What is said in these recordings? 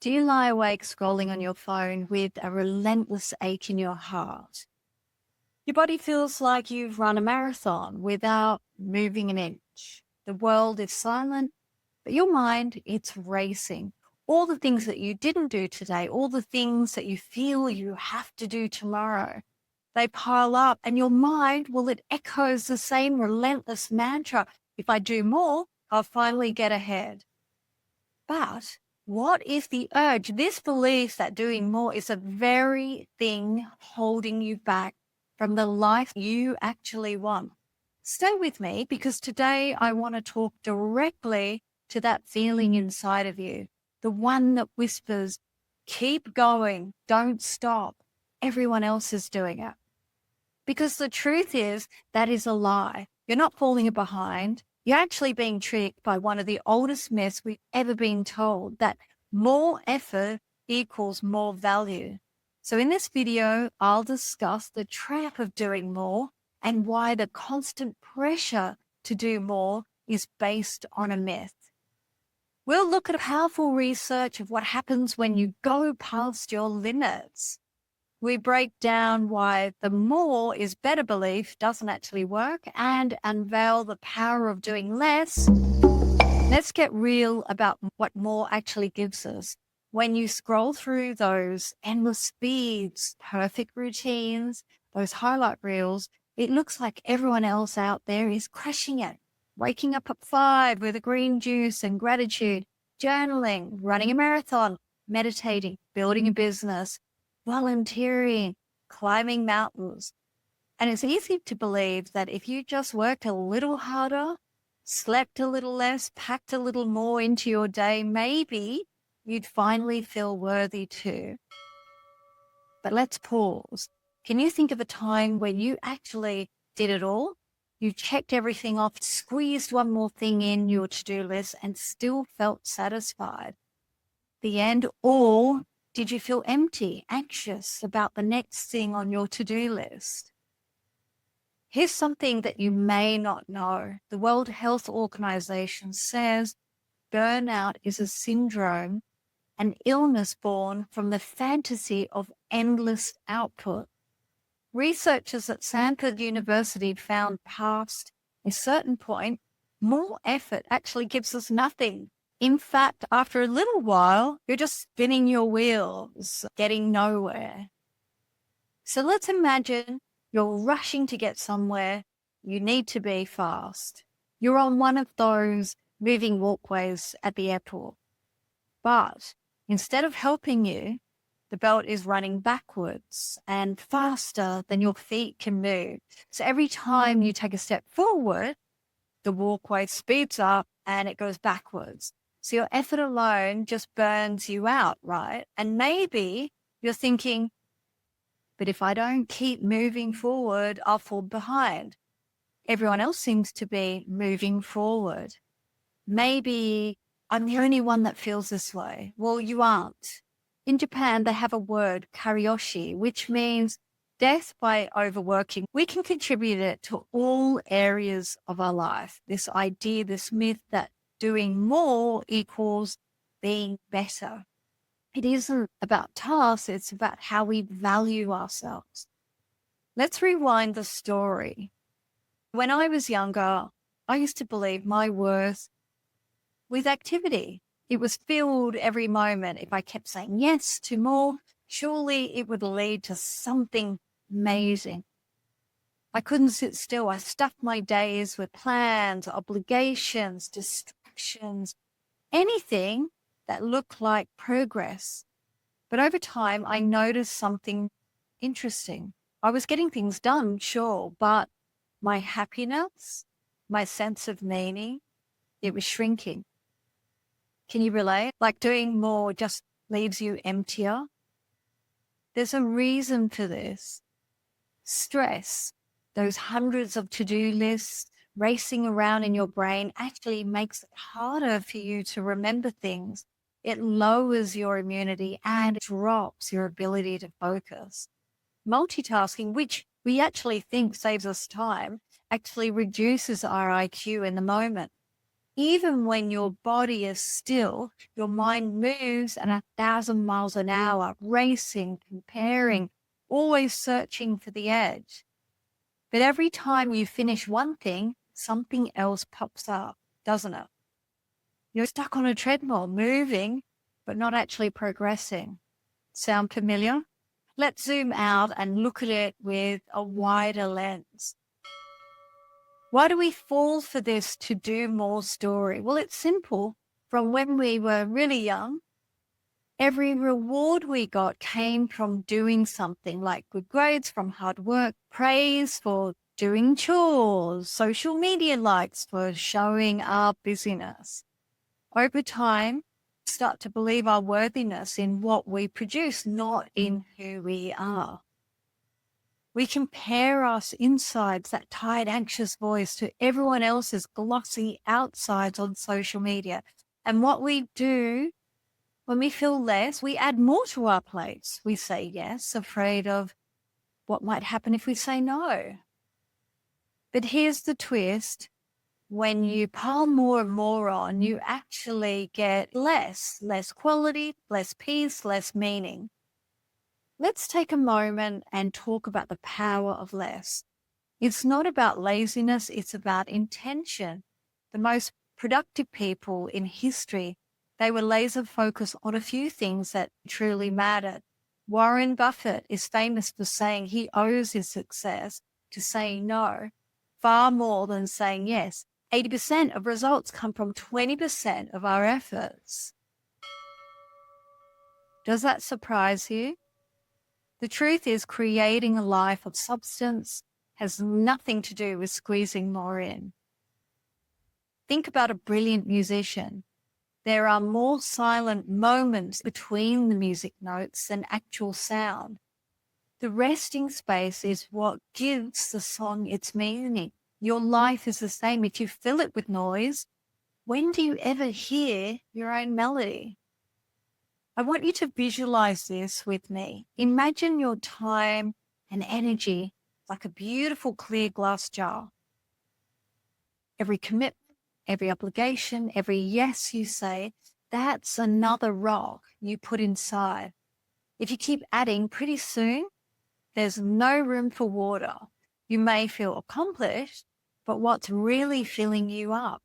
Do you lie awake scrolling on your phone with a relentless ache in your heart? Your body feels like you've run a marathon without moving an inch. The world is silent, but your mind, it's racing. All the things that you didn't do today, all the things that you feel you have to do tomorrow, they pile up and your mind, well, it echoes the same relentless mantra. If I do more, I'll finally get ahead. But what if the urge, this belief that doing more is the very thing holding you back from the life you actually want? Stay with me because today I want to talk directly to that feeling inside of you, the one that whispers, keep going, don't stop. Everyone else is doing it. Because the truth is, that is a lie. You're not falling behind. You're actually being tricked by one of the oldest myths we've ever been told, that more effort equals more value. So in this video, I'll discuss the trap of doing more and why the constant pressure to do more is based on a myth. We'll look at powerful research of what happens when you go past your limits. We break down why the more is better belief doesn't actually work and unveil the power of doing less. Let's get real about what more actually gives us. When you scroll through those endless feeds, perfect routines, those highlight reels, it looks like everyone else out there is crushing it. Waking up at 5 with a green juice and gratitude, journaling, running a marathon, meditating, building a business, volunteering, climbing mountains. And it's easy to believe that if you just worked a little harder, slept a little less, packed a little more into your day, maybe you'd finally feel worthy too. But let's pause. Can you think of a time when you actually did it all? You checked everything off, squeezed one more thing in your to-do list and still felt satisfied. The end, or did you feel empty, anxious about the next thing on your to-do list? Here's something that you may not know. The World Health Organization says burnout is a syndrome, an illness born from the fantasy of endless output. Researchers at Stanford University found past a certain point, more effort actually gives us nothing. In fact, after a little while, you're just spinning your wheels, getting nowhere. So let's imagine you're rushing to get somewhere. You need to be fast. You're on one of those moving walkways at the airport. But instead of helping you, the belt is running backwards and faster than your feet can move. So every time you take a step forward, the walkway speeds up and it goes backwards. So your effort alone just burns you out, right? And maybe you're thinking, but if I don't keep moving forward, I'll fall behind. Everyone else seems to be moving forward. Maybe I'm the only one that feels this way. Well, you aren't. In Japan, they have a word, karyoshi, which means death by overworking. We can contribute it to all areas of our life. This idea, this myth that doing more equals being better. It isn't about tasks, it's about how we value ourselves. Let's rewind the story. When I was younger, I used to believe my worth with activity. It was filled every moment. If I kept saying yes to more, surely it would lead to something amazing. I couldn't sit still. I stuffed my days with plans, obligations, distractions, anything that looked like progress. But over time, I noticed something interesting. I was getting things done, sure, but my happiness, my sense of meaning, it was shrinking. Can you relate? Like doing more just leaves you emptier. There's a reason for this. Stress, those hundreds of to-do lists racing around in your brain actually makes it harder for you to remember things. It lowers your immunity and drops your ability to focus. Multitasking, which we actually think saves us time, actually reduces our IQ in the moment. Even when your body is still, your mind moves at 1,000 miles an hour, racing, comparing, always searching for the edge. But every time you finish one thing, something else pops up, doesn't it? You're stuck on a treadmill, moving, but not actually progressing. Sound familiar? Let's zoom out and look at it with a wider lens. Why do we fall for this to do more story? Well, it's simple. From when we were really young, every reward we got came from doing something, like good grades from hard work, praise for doing chores, social media likes for showing our busyness. Over time, we start to believe our worthiness in what we produce, not in who we are. We compare us insides, that tired, anxious voice, to everyone else's glossy outsides on social media. And what we do when we feel less, we add more to our plates. We say yes, afraid of what might happen if we say no. But here's the twist. When you pile more and more on, you actually get less quality, less peace, less meaning. Let's take a moment and talk about the power of less. It's not about laziness, it's about intention. The most productive people in history, they were laser focused on a few things that truly mattered. Warren Buffett is famous for saying he owes his success to saying no far more than saying yes. 80% of results come from 20% of our efforts. Does that surprise you? The truth is, creating a life of substance has nothing to do with squeezing more in. Think about a brilliant musician. There are more silent moments between the music notes than actual sound. The resting space is what gives the song its meaning. Your life is the same. If you fill it with noise, when do you ever hear your own melody? I want you to visualize this with me. Imagine your time and energy like a beautiful clear glass jar. Every commitment, every obligation, every yes you say, that's another rock you put inside. If you keep adding, pretty soon, there's no room for water. You may feel accomplished, but what's really filling you up?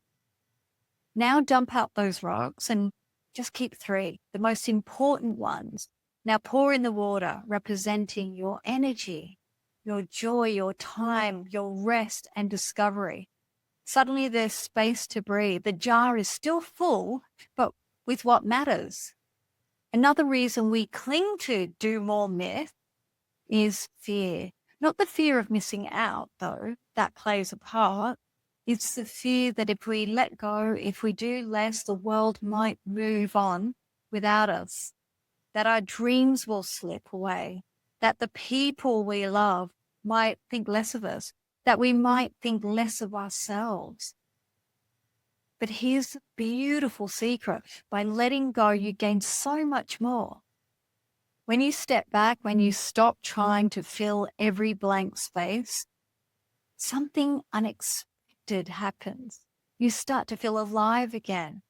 Now dump out those rocks and just keep 3, the most important ones. Now pour in the water, representing your energy, your joy, your time, your rest and discovery. Suddenly there's space to breathe. The jar is still full, but with what matters. Another reason we cling to do more myth is fear. Not the fear of missing out, though. That plays a part. It's the fear that if we let go, if we do less, the world might move on without us, that our dreams will slip away, that the people we love might think less of us, that we might think less of ourselves. But here's the beautiful secret. By letting go, you gain so much more. When you step back, when you stop trying to fill every blank space, something unexpected happens. You start to feel alive again.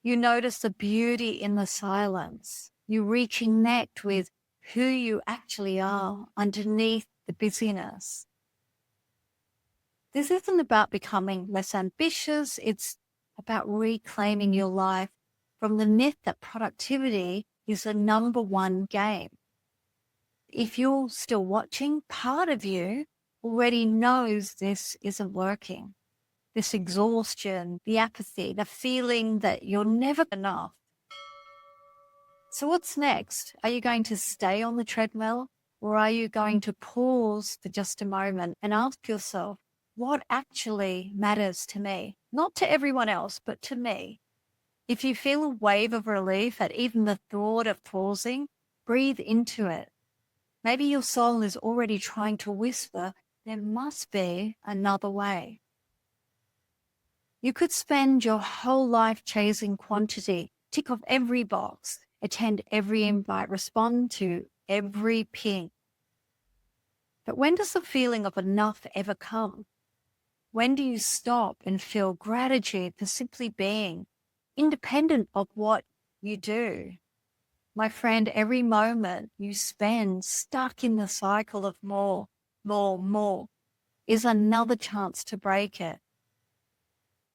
You notice the beauty in the silence. You reconnect with who you actually are underneath the busyness. This isn't about becoming less ambitious. It's about reclaiming your life from the myth that productivity is the number one game. If you're still watching, part of you already knows this isn't working. This exhaustion, the apathy, the feeling that you're never enough. So what's next? Are you going to stay on the treadmill, or are you going to pause for just a moment and ask yourself, what actually matters to me? Not to everyone else, but to me. If you feel a wave of relief at even the thought of pausing, breathe into it. Maybe your soul is already trying to whisper, there must be another way. You could spend your whole life chasing quantity, tick off every box, attend every invite, respond to every ping. But when does the feeling of enough ever come? When do you stop and feel gratitude for simply being, independent of what you do? My friend, every moment you spend stuck in the cycle of more, more, is another chance to break it.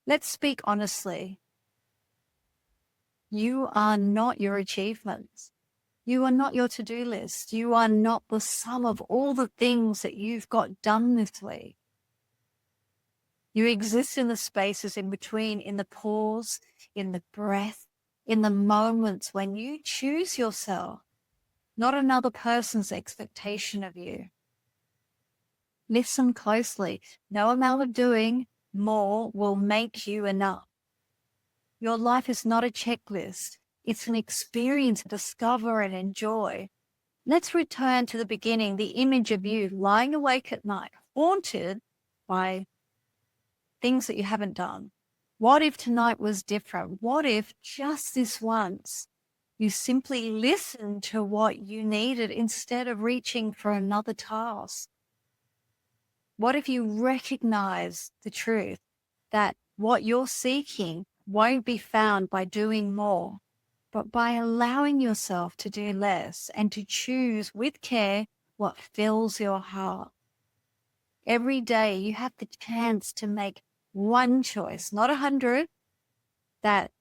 Let's speak honestly. You are not your achievements. You are not your to-do list. You are not the sum of all the things that you've got done this week. You exist in the spaces in between, in the pause, in the breath, in the moments when you choose yourself, not another person's expectation of you. Listen closely. No amount of doing more will make you enough. Your life is not a checklist. It's an experience to discover and enjoy. Let's return to the beginning, the image of you lying awake at night, haunted by things that you haven't done. What if tonight was different? What if just this once you simply listened to what you needed instead of reaching for another task? What if you recognize the truth that what you're seeking won't be found by doing more, but by allowing yourself to do less and to choose with care what fills your heart? Every day you have the chance to make one choice, not 100, that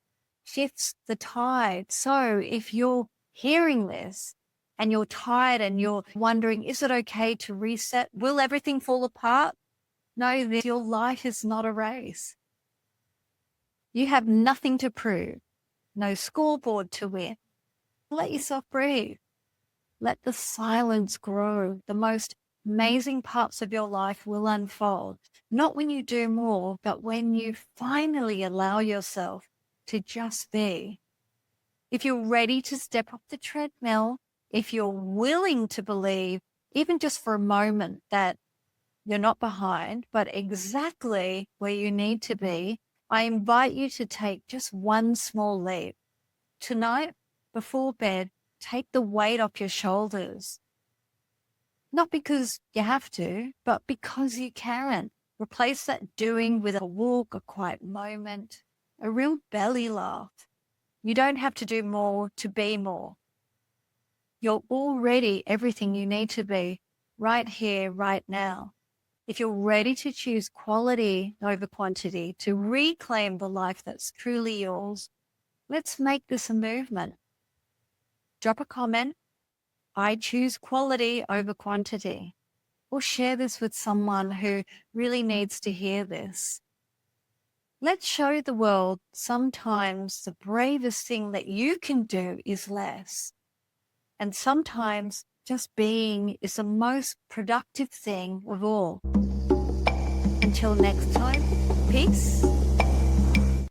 shifts the tide. So if you're hearing this and you're tired and you're wondering, is it okay to reset? Will everything fall apart? Know that your life is not a race. You have nothing to prove, no scoreboard to win. Let yourself breathe. Let the silence grow. The most amazing parts of your life will unfold, not when you do more, but when you finally allow yourself to just be. If you're ready to step off the treadmill, if you're willing to believe, even just for a moment, that you're not behind, but exactly where you need to be, I invite you to take just one small leap. Tonight, before bed, take the weight off your shoulders. Not because you have to, but because you can. Replace that doing with a walk, a quiet moment, a real belly laugh. You don't have to do more to be more. You're already everything you need to be right here, right now. If you're ready to choose quality over quantity, to reclaim the life that's truly yours, let's make this a movement. Drop a comment. I choose quality over quantity. Or share this with someone who really needs to hear this. Let's show the world sometimes the bravest thing that you can do is less. And sometimes just being is the most productive thing of all. Until next time, peace.